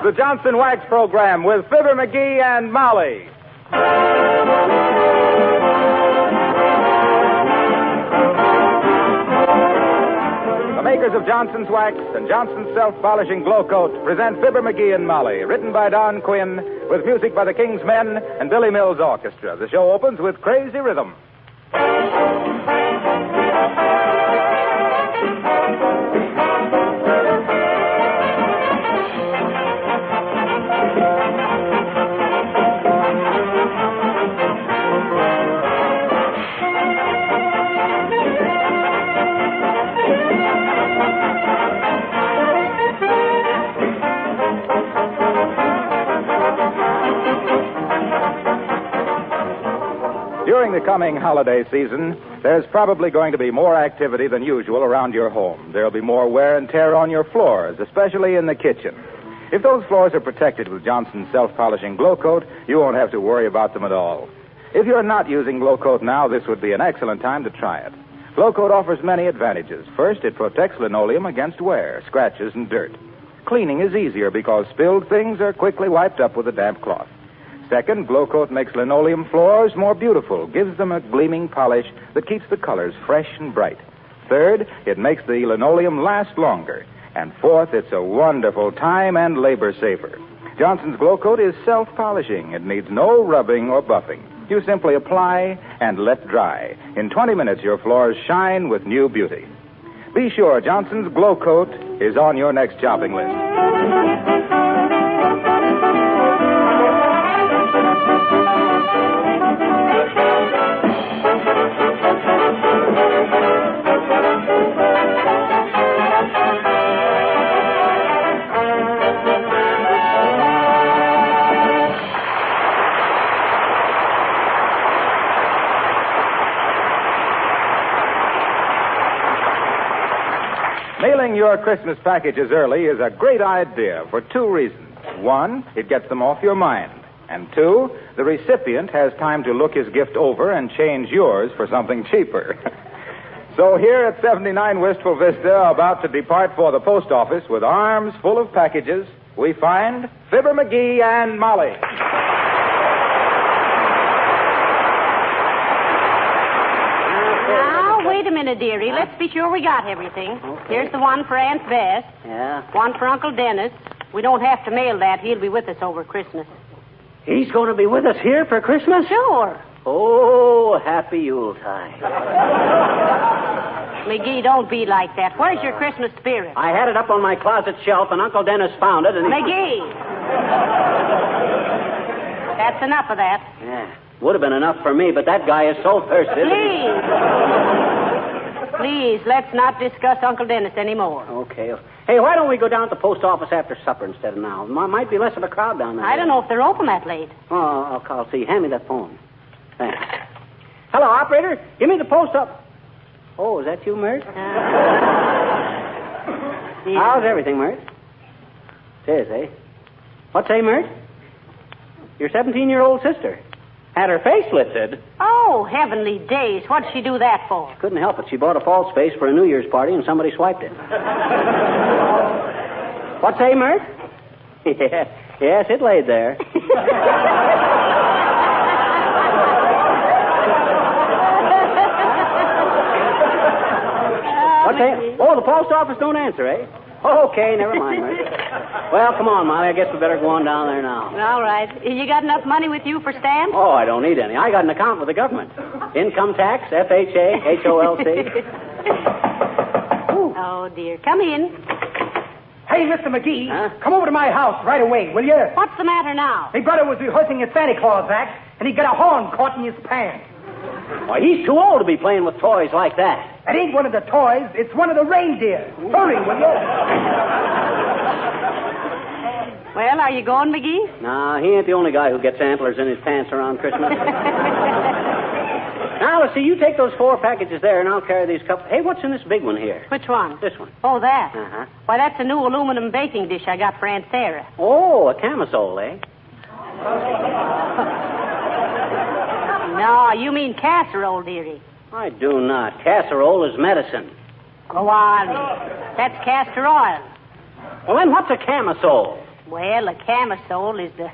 the Johnson Wax Program with Fibber McGee and Molly. The makers of Johnson's Wax and Johnson's Self-Polishing Glow Coat present Fibber McGee and Molly, written by Don Quinn, with music by the King's Men and Billy Mills Orchestra. The show opens with Crazy Rhythm. During the coming holiday season, there's probably going to be more activity than usual around your home. There'll be more wear and tear on your floors, especially in the kitchen. If those floors are protected with Johnson's Self-Polishing Glow Coat, you won't have to worry about them at all. If you're not using Glow Coat now, this would be an excellent time to try it. Glow Coat offers many advantages. First, it protects linoleum against wear, scratches, and dirt. Cleaning is easier because spilled things are quickly wiped up with a damp cloth. Second, Glow Coat makes linoleum floors more beautiful, gives them a gleaming polish that keeps the colors fresh and bright. Third, it makes the linoleum last longer. And fourth, it's a wonderful time and labor saver. Johnson's Glow Coat is self-polishing. It needs no rubbing or buffing. You simply apply and let dry. In 20 minutes, your floors shine with new beauty. Be sure Johnson's Glow Coat is on your next shopping list. Mailing your Christmas packages early is a great idea for two reasons. One, it gets them off your mind. And two, the recipient has time to look his gift over and change yours for something cheaper. So here at 79 Wistful Vista, about to depart for the post office with arms full of packages, we find Fibber McGee and Molly. Wait a minute, dearie. Let's be sure we got everything. Okay. Here's the one for Aunt Bess. Yeah. One for Uncle Dennis. We don't have to mail that. He'll be with us over Christmas. He's going to be with us here for Christmas? Sure. Oh, happy Yuletide. McGee, don't be like that. Where's your Christmas spirit? I had it up on my closet shelf, and Uncle Dennis found it, and... McGee! That's enough of that. Yeah. Would have been enough for me, but that guy is so thirsty. Please, let's not discuss Uncle Dennis anymore. Okay. Hey, why don't we go down to the post office after supper instead of now? Might be less of a crowd down there. I don't know if they're open that late. Oh, I'll see. Hand me that phone. Thanks. Hello, operator. Give me the post up. Oh, is that you, Mert? Yeah. How's everything, Mert? It is, eh? What's say, Mert? Your 17-year-old sister. Had her face lifted. Oh, heavenly days. What'd she do that for? She couldn't help it. She bought a false face for a New Year's party, and somebody swiped it. What say, Mert? Yes, it laid there. What say? Oh, the post office don't answer, eh? Okay, never mind, Mert. Well, come on, Molly. I guess we better go on down there now. All right. You got enough money with you for stamps? Oh, I don't need any. I got an account with the government. Income tax, FHA, HOLC. Oh, dear. Come in. Hey, Mr. McGee, Huh? come over to my house right away, will you? What's the matter now? My brother was rehearsing his Santa Claus act, and he got a horn caught in his pants. Why, he's too old to be playing with toys like that. It ain't one of the toys, it's one of the reindeer. Hurry, will you? Well, are you going, McGee? No, he ain't the only guy who gets antlers in his pants around Christmas. Now, let's see, you take those 4 packages there, and I'll carry these couple. Hey, what's in this big one here? Which one? This one. Oh, that. Uh-huh. Why, that's a new aluminum baking dish I got for Aunt Sarah. Oh, a camisole, eh? No, you mean casserole, dearie. I do not. Casserole is medicine. Go on. That's castor oil. Well, then what's a camisole? Well, a camisole is the...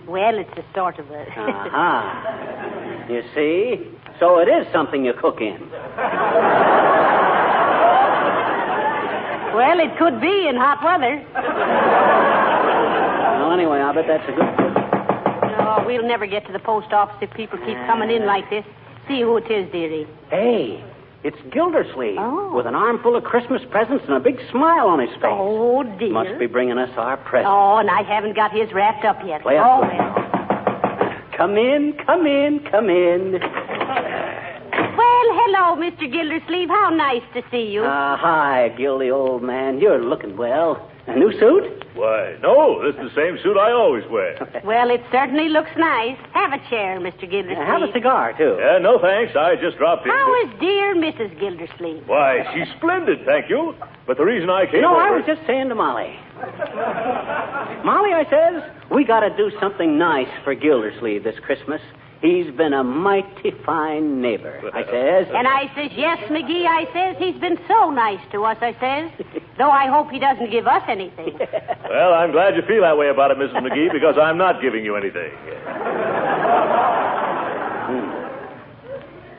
Well, it's a sort of a... Uh-huh. You see? So it is something you cook in. Well, it could be in hot weather. Well, anyway, I bet that's a good... No, we'll never get to the post office if people keep coming in like this. See who it is, dearie. Hey, it's Gildersleeve. Oh. With an armful of Christmas presents and a big smile on his face. Oh, dear. Must be bringing us our presents. Oh, and I haven't got his wrapped up yet. Play up, oh, play. well. Come in, come in, come in. Well, hello, Mr. Gildersleeve. How nice to see you. Hi, Gildy, old man. You're looking well. A new suit? Why, no, this is the same suit I always wear. Well, it certainly looks nice. Have a chair, Mr. Gildersleeve. Have a cigar, too. Yeah, no thanks. I just dropped in. How is dear Mrs. Gildersleeve? Why, she's splendid, thank you. But the reason I came You know, over... I was just saying to Molly. Molly, I says, we got to do something nice for Gildersleeve this Christmas. He's been a mighty fine neighbor, I says. And I says, yes, McGee, I says, he's been so nice to us, I says. Though I hope he doesn't give us anything. Well, I'm glad you feel that way about it, Mrs. McGee, because I'm not giving you anything.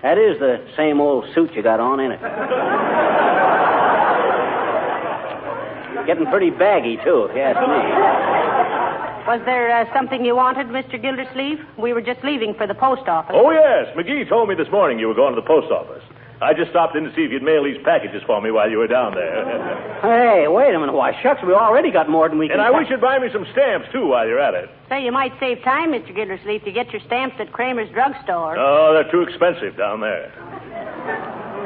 That is the same old suit you got on, ain't it? Getting pretty baggy, too, if you ask me. Was there something you wanted, Mr. Gildersleeve? We were just leaving for the post office. Oh, yes. McGee told me this morning you were going to the post office. I just stopped in to see if you'd mail these packages for me while you were down there. Hey, wait a minute. Why, shucks, we already got more than we can... And I wish you'd buy me some stamps, too, while you're at it. Say, you might save time, Mr. Gildersleeve, to get your stamps at Kramer's drugstore. Oh, they're too expensive down there.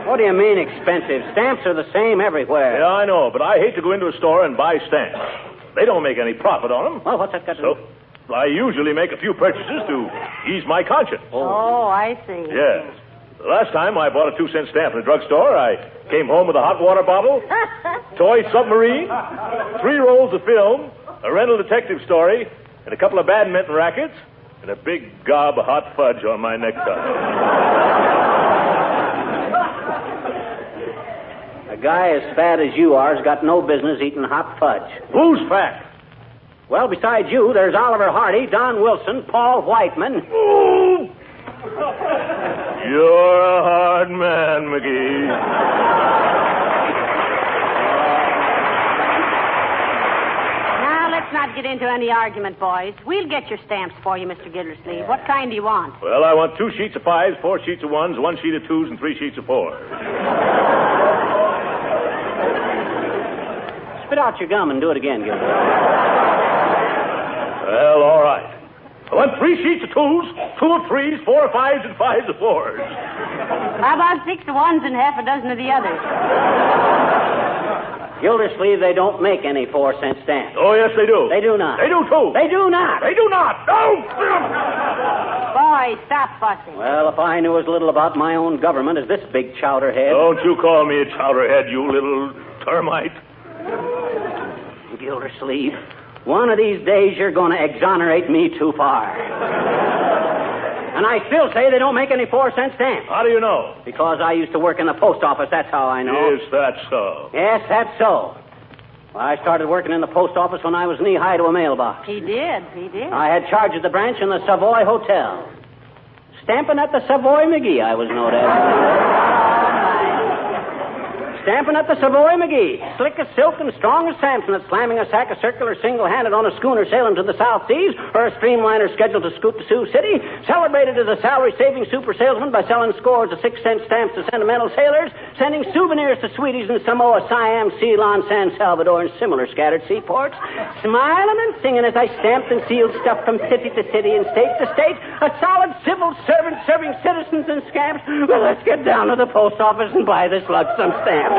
What do you mean expensive? Stamps are the same everywhere. Yeah, I know, but I hate to go into a store and buy stamps. They don't make any profit on them. Well, what's that got to do? So, I usually make a few purchases to ease my conscience. Oh, I see. Yes. The last time I bought a 2-cent stamp in a drugstore, I came home with a hot water bottle, toy submarine, 3 rolls of film, a rental detective story, and a couple of badminton rackets, and a big gob of hot fudge on my necktie. A guy as fat as you are has got no business eating hot fudge. Who's fat? Well, besides you, there's Oliver Hardy, Don Wilson, Paul Whiteman. Ooh! You're a hard man, McGee. Now, let's not get into any argument, boys. We'll get your stamps for you, Mr. Gildersleeve. What kind do you want? Well, I want 2 sheets of 5s, 4 sheets of 1s, 1 sheet of 2s, and 3 sheets of 4s. Spit out your gum and do it again, Gilbert. Well, all right. I want 3 sheets of 2s, 2 of 3s, 4 of 5s, and 5s of 4s. How about 6 of 1s and half a dozen of the others? Gildersleeve, they don't make any 4-cent stamps. Oh, yes, they do. They do not. They do, too. They do not. They do not. No! Boys, stop fussing. Well, if I knew as little about my own government as this big chowderhead. Don't you call me a chowderhead, you little termite. Gildersleeve, one of these days you're going to exonerate me too far. And I still say they don't make any 4-cent stamps. How do you know? Because I used to work in the post office, that's how I know. Is that so? Yes, that's so. Well, I started working in the post office when I was knee-high to a mailbox. He did. I had charge of the branch in the Savoy Hotel. Stamping at the Savoy McGee, I was known as. Stamping at the Savoy McGee. Slick as silk and strong as Samson at slamming a sack of circular single-handed on a schooner sailing to the South Seas or a streamliner scheduled to scoot to Sioux City. Celebrated as a salary-saving super salesman by selling scores of 6-cent stamps to sentimental sailors, sending souvenirs to sweeties in Samoa, Siam, Ceylon, San Salvador, and similar scattered seaports. Smiling and singing as I stamped and sealed stuff from city to city and state to state. A solid civil servant serving citizens and scamps. Well, let's get down to the post office and buy this some stamps.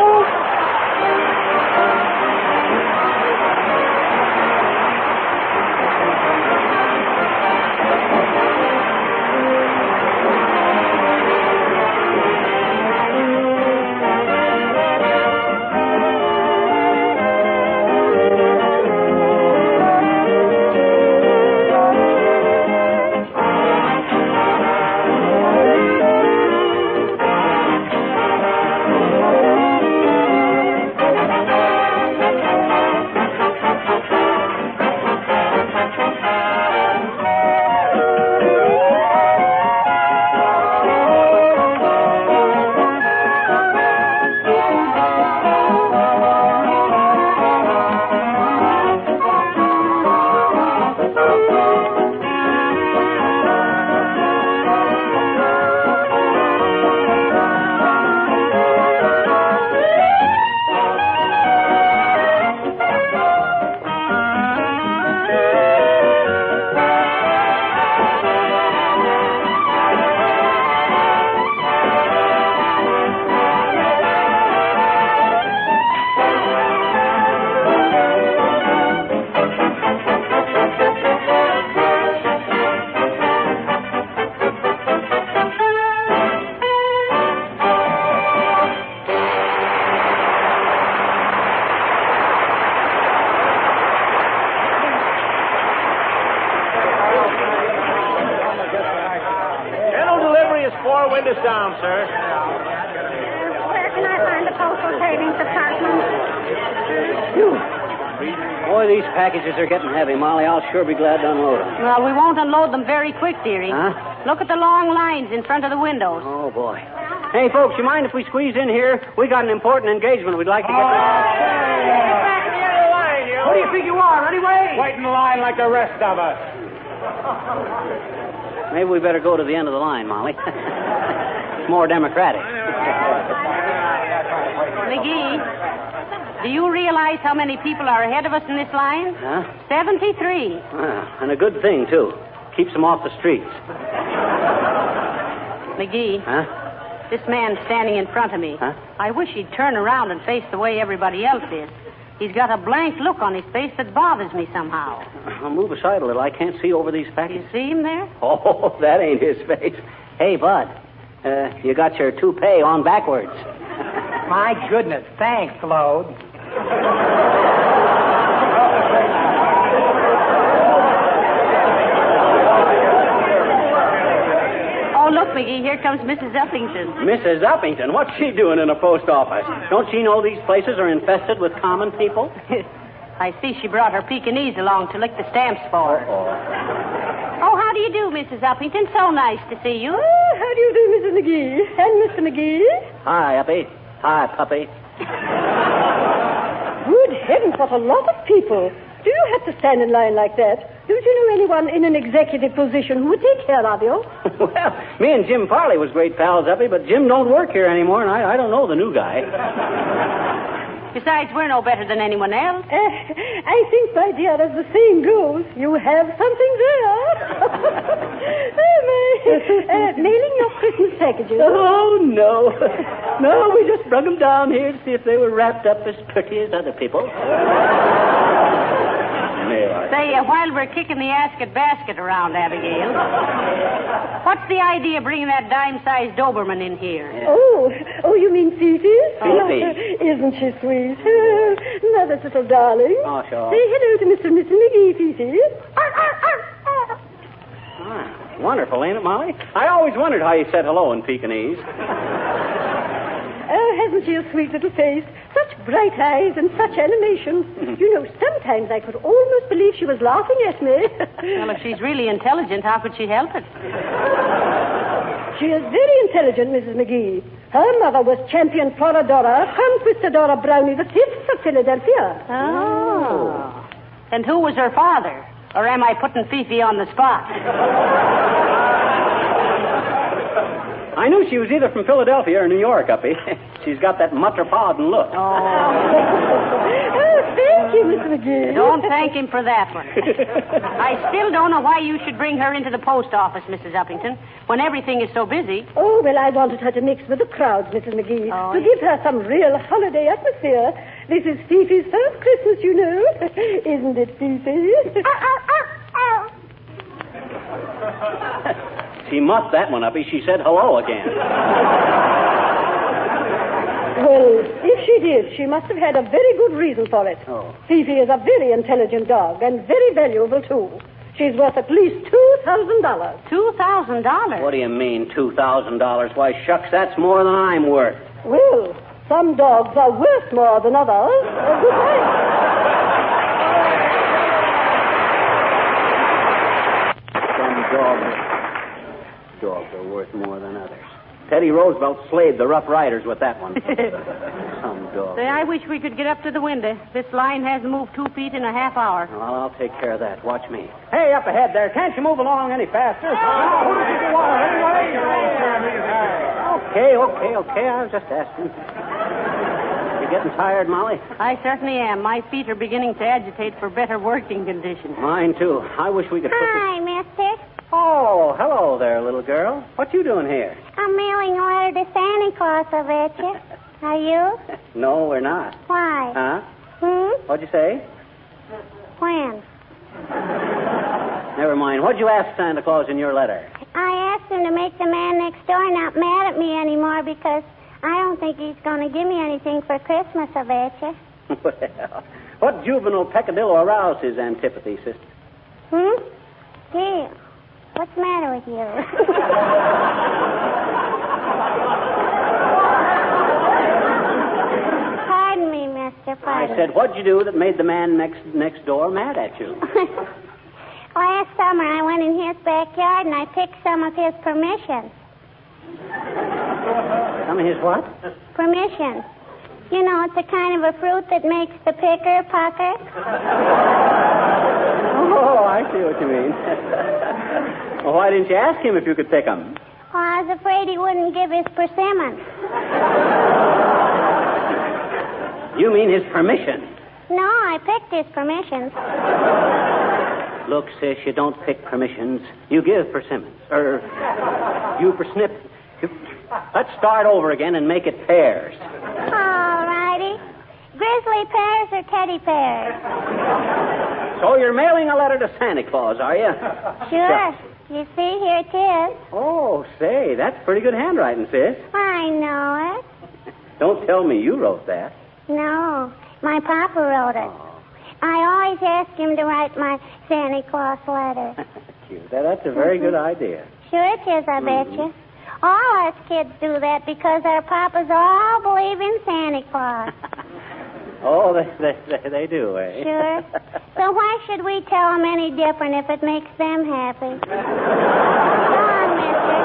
Send us down, sir. Where can I find the Postal Savings Department? Boy, these packages are getting heavy, Molly. I'll sure be glad to unload them. Well, we won't unload them very quick, dearie. Huh? Look at the long lines in front of the windows. Oh, boy. Hey, folks, you mind if we squeeze in here? We got an important engagement we'd like to get Who do you think you are, anyway? Wait in line like the rest of us. Maybe we better go to the end of the line, Molly. It's more democratic. McGee, do you realize how many people are ahead of us in this line? Huh? 73. And a good thing, too. Keeps them off the streets. McGee, Huh? this man standing in front of me. Huh? I wish he'd turn around and face the way everybody else is. He's got a blank look on his face that bothers me somehow. I'll move aside a little. I can't see over these You packages. see him there? Oh, that ain't his face. Hey, Bud, you got your toupee on backwards. My goodness. Thanks, Claude. Oh, look, McGee, here comes Mrs. Upington. Mrs. Upington, what's she doing in a post office? Don't she know these places are infested with common people? I see she brought her Pekingese along to lick the stamps for her. Oh, how do you do, Mrs. Upington? So nice to see you. Oh, how do you do, Mrs. McGee? And Mr. McGee? Hi, Uppy. Hi, puppy. Good heavens, what a lot of people. Do you have to stand in line like that? Don't you know anyone in an executive position who would take care of you? Well, me and Jim Farley was great pals, Uppy, but Jim don't work here anymore, and I don't know the new guy. Besides, we're no better than anyone else. I think, my dear, as the saying goes, you have something there. Mailing your Christmas packages. Oh, no. No, we just brought them down here to see if they were wrapped up as pretty as other people. Say, while we're kicking the basket around, Abigail, what's the idea of bringing that dime-sized Doberman in here? Yeah. Oh, you mean Fifi? Fifi. Isn't she sweet? Mother's little darling. Oh, sure. Say hello to Mr. and Mrs. McGee, Fifi. Wonderful, ain't it, Molly? I always wondered how you said hello in Pekingese. Oh, hasn't she a sweet little face? Such bright eyes and such animation. You know, sometimes I could almost believe she was laughing at me. Well, if she's really intelligent, how could she help it? She is very intelligent, Mrs. McGee. Her mother was champion Floradora, conquistadora Brownie the Fifth of Philadelphia. Oh. And who was her father? Or am I putting Fifi on the spot? I knew she was either from Philadelphia or New York, Uppy. She's got that metropolitan look. Oh, thank you, Mr. McGee. Don't thank him for that one. I still don't know why you should bring her into the post office, Mrs. Uppington, when everything is so busy. Oh, well, I wanted her to mix with the crowds, Mrs. McGee, to give her some real holiday atmosphere. This is Fifi's first Christmas, you know. Isn't it, Fifi? She muffed that one, Uppy. She said hello again. Well, if she did, she must have had a very good reason for it. Oh. Fifi is a very intelligent dog and very valuable, too. She's worth at least $2,000. $2,000? What do you mean, $2,000? Why, shucks, that's more than I'm worth. Well, some dogs are worth more than others. Good night. Dogs are worth more than others. Teddy Roosevelt slayed the Rough Riders with that one. Some dog. Say, I wish we could get up to the window. This line hasn't moved 2 feet in a half hour. Well, I'll take care of that. Watch me. Hey, up ahead there. Can't you move along any faster? Okay. I was just asking. You getting tired, Molly? I certainly am. My feet are beginning to agitate for better working conditions. Mine, too. I wish we could put Hi, mister. Oh, hello there, little girl. What you doing here? I'm mailing a letter to Santa Claus, I bet you. Are you? No, we're not. Why? Huh? What'd you say? When? Never mind. What'd you ask Santa Claus in your letter? I asked him to make the man next door not mad at me anymore because I don't think he's going to give me anything for Christmas, I bet you. Well, what juvenile peccadillo aroused his antipathy, sister? Gee, what's the matter with you? mister. Pardon. I said, what'd you do that made the man next door mad at you? Last summer, I went in his backyard and I picked some of his permissions. Some of his what? Permissions. You know, it's a kind of a fruit that makes the picker pucker. Oh, I see what you mean. Well, why didn't you ask him if you could pick them? Oh, I was afraid he wouldn't give his persimmons. You mean his permission? No, I picked his permissions. Look, sis, you don't pick permissions. You give persimmons. You persnip. Let's start over again and make it pears. All righty. Grizzly pears or teddy pears? So you're mailing a letter to Santa Claus, are you? Sure. You see, here it is. Oh, say, that's pretty good handwriting, sis. I know it. Don't tell me you wrote that. No, my papa wrote it. I always ask him to write my Santa Claus letter. Cute. That's a very good idea. Sure it is, I bet you. All us kids do that because our papas all believe in Santa Claus. Oh, they do, eh? Sure. So why should we tell them any different if it makes them happy? Go on, mister.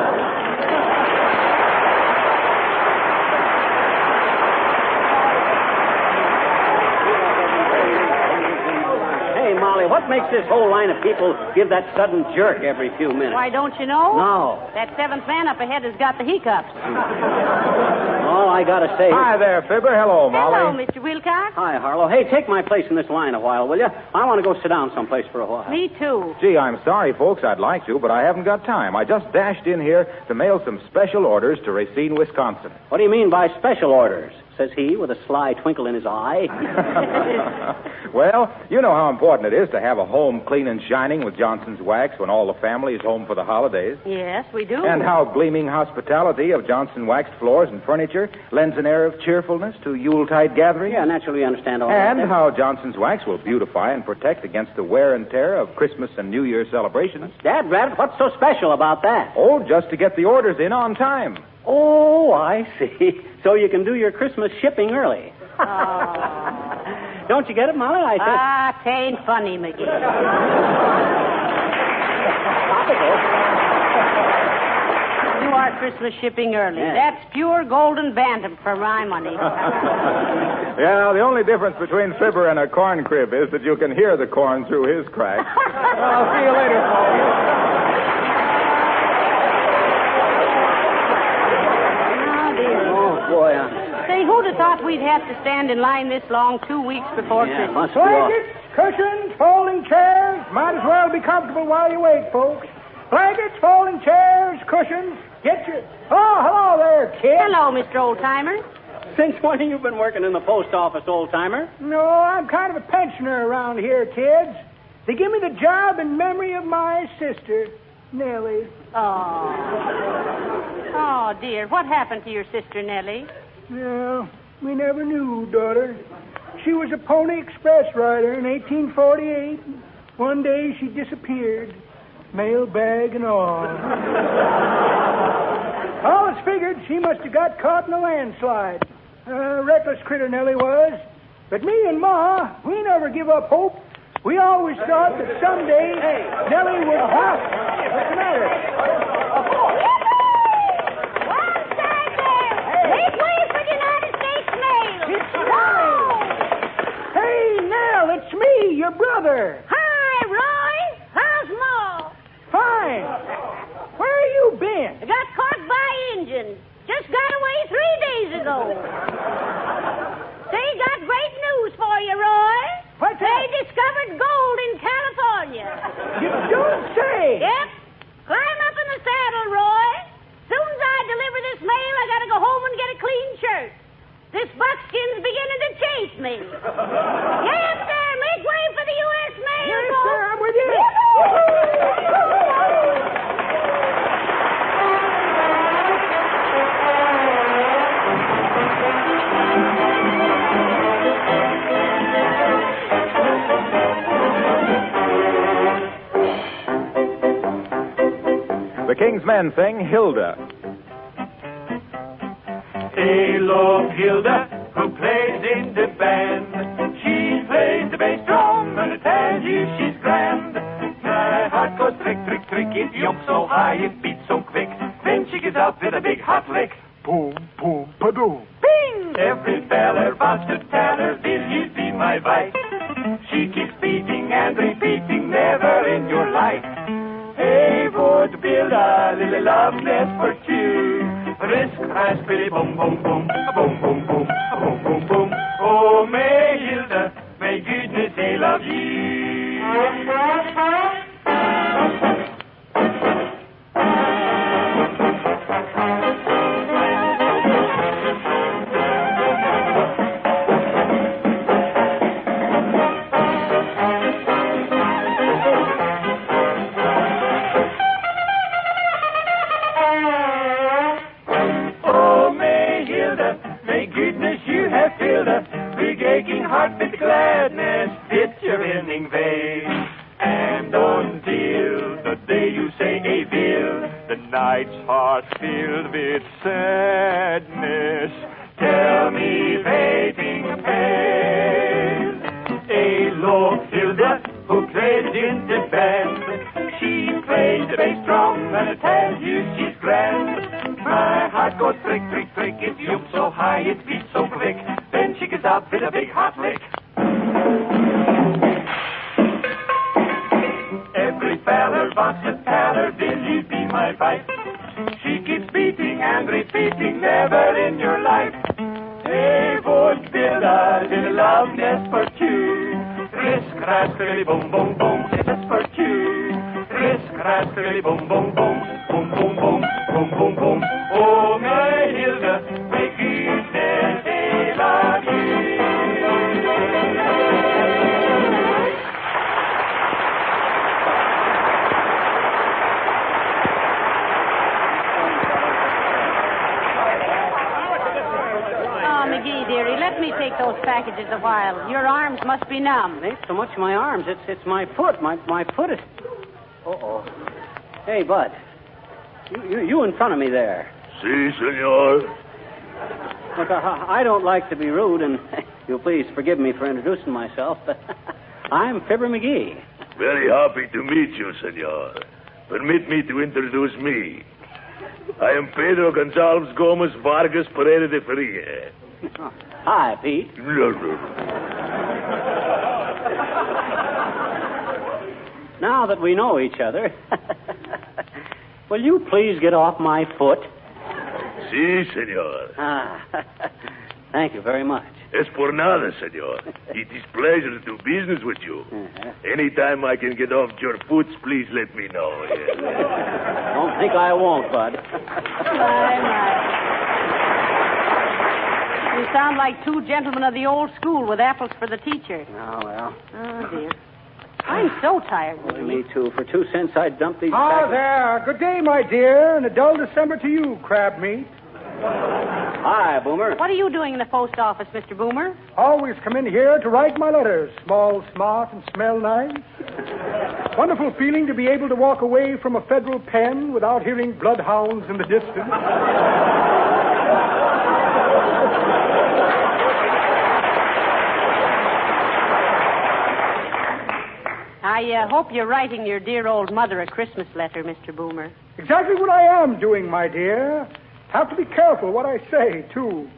Hey, Molly, what makes this whole line of people give that sudden jerk every few minutes? Why, don't you know? No. That seventh man up ahead has got the hiccups. All I gotta say... Hi there, Fibber. Hello, Molly. Hello, Mr. Wilcox. Hi, Harlow. Hey, take my place in this line a while, will you? I want to go sit down someplace for a while. Me too. Gee, I'm sorry, folks. I'd like to, but I haven't got time. I just dashed in here to mail some special orders to Racine, Wisconsin. What do you mean by special orders? Says he with a sly twinkle in his eye. Well, you know how important it is to have a home clean and shining with Johnson's Wax when all the family is home for the holidays. Yes, we do. And how gleaming hospitality of Johnson waxed floors and furniture lends an air of cheerfulness to Yuletide gatherings. Yeah, naturally, we understand all that. And how Johnson's Wax will beautify and protect against the wear and tear of Christmas and New Year celebrations. Dad, Rabbit, what's so special about that? Oh, just to get the orders in on time. Oh, I see. So you can do your Christmas shipping early. Oh. Don't you get it, Molly? I said... Tain't funny, McGee. You are Christmas shipping early. Yeah. That's pure golden bantam for my money. Yeah, the only difference between Fibber and a corn crib is that you can hear the corn through his crack. I'll see you later, folks. Boy, Say, who'd have thought we'd have to stand in line this long 2 weeks before Christmas? Must be off. Blankets, cushions, folding chairs. Might as well be comfortable while you wait, folks. Blankets, folding chairs, cushions. Get your... Oh, hello there, kid. Hello, Mr. Oldtimer. Since when have you been working in the post office, old-timer? No, I'm kind of a pensioner around here, kids. They give me the job in memory of my sister, Nellie. Oh. Oh, dear. What happened to your sister, Nellie? Well, we never knew, daughter. She was a Pony Express rider in 1848. One day she disappeared, mail bag and all. All it's figured she must have got caught in a landslide. Reckless critter Nellie was. But me and Ma, we never give up hope. We always thought that someday Nellie would... What's the matter? Make way for the United States mail. It's Hey, Nell, it's me, your brother. Hi, Roy. How's Ma? Fine. Where you been? I got caught by Indians. Just got away 3 days ago. They got great news for you, Roy. What's They that? discovered gold in California. You don't say. Yep. Climb up in the saddle, Roy. Soon as I deliver this mail, I gotta go home and get a clean shirt. This buckskin's beginning to chase me. Yes, sir. Make way for the U.S. mail, Yes, folks. sir, I'm with you. The King's Men sing Hilda. Tale of Hilda, who plays in the band. you she's grand. My heart goes trick, trick, trick. It jumps so high, it beats so quick. Then she gives out with a big hot lick. Boom, boom, ba-doom. Bing! Every feller wants to tell her, will you be my wife? She keeps beating and repeating, never in your life. Hey, would build a little love nest for two. Risk, raspberry, boom, boom, boom, boom, boom, boom, boom, boom, boom. Oh, may Hilda, may goodness they love you. Heart with gladness, fit your winning vein. And until the day you say a will, the night's heart filled with sadness. Tell me fading pale. A low Hilda who played in the band. She plays the bass drum and I tell you she's grand. My heart goes trick, trick, trick. It jumps so high, it beats so quick. Then she gets out with a big hot lick. Every feller wants to tell her, will you be my wife? She keeps beating and repeating, never in your life. Hey, would build a little love nest for two. Risk, raspberry, boom, boom, boom, just for two. Risk, raspberry, boom, boom, boom, boom, boom, boom, boom, boom, boom. Oh, my Hilda, may goodness they love you. McGee, dearie, let me take those packages a while. Your arms must be numb. It ain't so much my arms. It's my foot. My foot is... Uh-oh. Hey, Bud. You in front of me there. Si, senor. Look, I don't like to be rude, and you'll please forgive me for introducing myself, but I'm Fibber McGee. Very happy to meet you, senor. Permit me to introduce me. I am Pedro Gonzalez Gomez Vargas Pereira de Faria. Hi, Pete. Now that we know each other, will you please get off my foot? Si, senor. Thank you very much. Es por nada, senor. It is pleasure to do business with you. Anytime I can get off your foot, please let me know. Don't think I won't, Bud. My. You sound like two gentlemen of the old school with apples for the teacher. Oh, well. Oh, dear. I'm so tired. Well, me, too. For 2 cents, I'd dump these Ah, packages. there. Good day, my dear, and a dull December to you, crab meat. Hi, Boomer. What are you doing in the post office, Mr. Boomer? Always come in here to write my letters. Small, smart, and smell nice. Wonderful feeling to be able to walk away from a federal pen without hearing bloodhounds in the distance. I hope you're writing your dear old mother a Christmas letter, Mr. Boomer. Exactly what I am doing, my dear. Have to be careful what I say, too.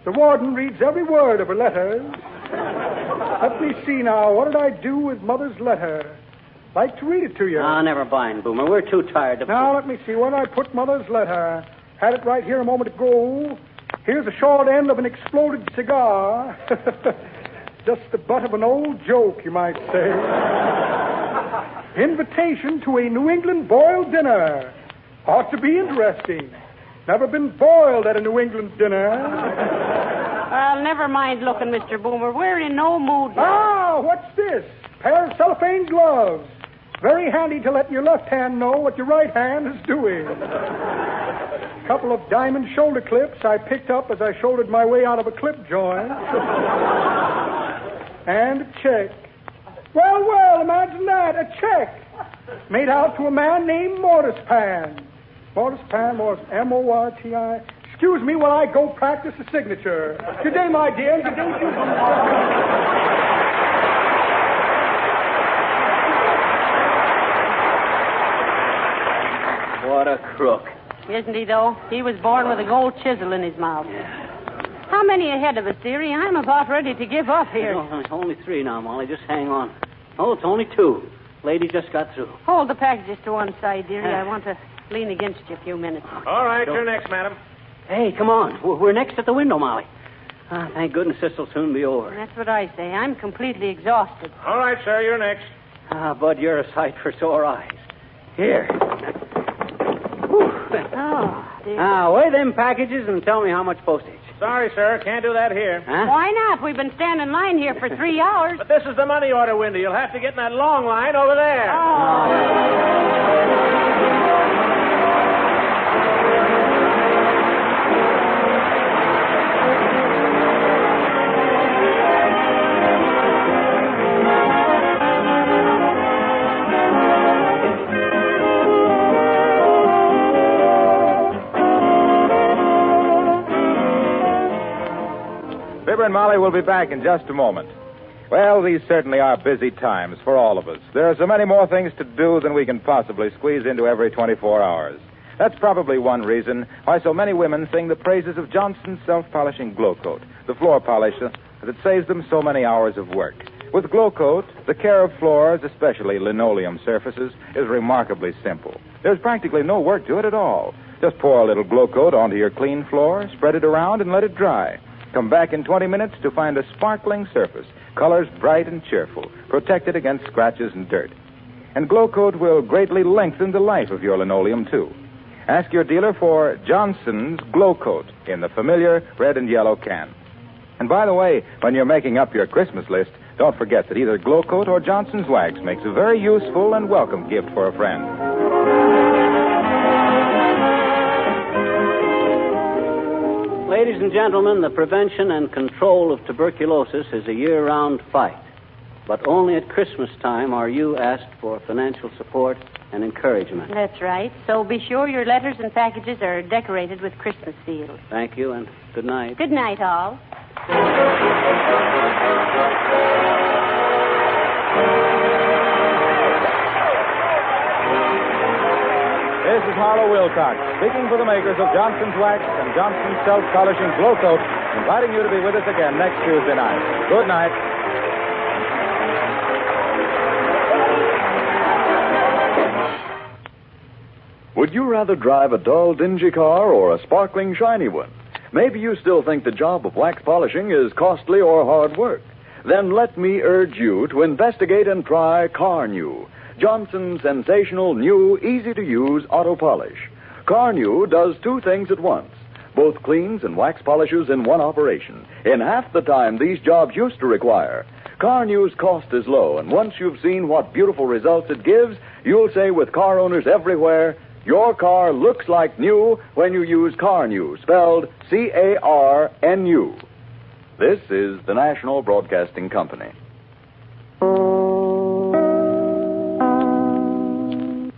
The warden reads every word of her letters. Let me see now. What did I do with Mother's letter? Like to read it to you. Ah, never mind, Boomer. We're too tired to... Now, let me see. Where did I put Mother's letter? Had it right here a moment ago. Here's the short end of an exploded cigar. Just the butt of an old joke, you might say. Invitation to a New England boiled dinner. Ought to be interesting. Never been boiled at a New England dinner. Well, never mind looking, Mr. Boomer. We're in no mood now. Ah, what's this? Pair of cellophane gloves. Very handy to let your left hand know what your right hand is doing. Couple of diamond shoulder clips I picked up as I shouldered my way out of a clip joint. And a check. Well, imagine that, a check. Made out to a man named Mortispan. Mortispan, M-O-R-T-I. Excuse me while I go practice the signature. Good day, my dear. Good day to you. crook. Isn't he, though? He was born with a gold chisel in his mouth. How many ahead of us, dearie? I'm about ready to give up here. No, it's only 3 now, Molly. Just hang on. Oh, it's only 2. Lady just got through. Hold the packages to one side, dearie. I want to lean against you a few minutes. All right, you're next, madam. Hey, come on. We're next at the window, Molly. Thank goodness this will soon be over. That's what I say. I'm completely exhausted. All right, sir, you're next. Bud, you're a sight for sore eyes. Here. Oh, dear. Now, weigh them packages and tell me how much postage. Sorry, sir, can't do that here. Huh? Why not? We've been standing in line here for 3 hours. But this is the money order window. You'll have to get in that long line over there. Fibber and Molly will be back in just a moment. Well, these certainly are busy times for all of us. There are so many more things to do than we can possibly squeeze into every 24 hours. That's probably one reason why so many women sing the praises of Johnson's self-polishing Glow Coat, the floor polisher that saves them so many hours of work. With Glow Coat, the care of floors, especially linoleum surfaces, is remarkably simple. There's practically no work to it at all. Just pour a little Glow Coat onto your clean floor, spread it around, and let it dry. Come back in 20 minutes to find a sparkling surface, colors bright and cheerful, protected against scratches and dirt. And Glow Coat will greatly lengthen the life of your linoleum, too. Ask your dealer for Johnson's Glow Coat in the familiar red and yellow can. And by the way, when you're making up your Christmas list, don't forget that either Glow Coat or Johnson's Wax makes a very useful and welcome gift for a friend. Ladies and gentlemen, the prevention and control of tuberculosis is a year-round fight. But only at Christmas time are you asked for financial support and encouragement. That's right. So be sure your letters and packages are decorated with Christmas seals. Thank you, and good night. Good night, all. This is Harlow Wilcox, speaking for the makers of Johnson's Wax and Johnson's Self-Polishing Glow Coat, inviting you to be with us again next Tuesday night. Good night. Would you rather drive a dull, dingy car or a sparkling, shiny one? Maybe you still think the job of wax polishing is costly or hard work. Then let me urge you to investigate and try CarNu, Johnson's sensational, new, easy-to-use auto polish. CarNu does 2 things at once. Both cleans and wax polishes in one operation, in half the time these jobs used to require. CarNu's cost is low, and once you've seen what beautiful results it gives, you'll say with car owners everywhere, your car looks like new when you use CarNu, spelled C-A-R-N-U. This is the National Broadcasting Company.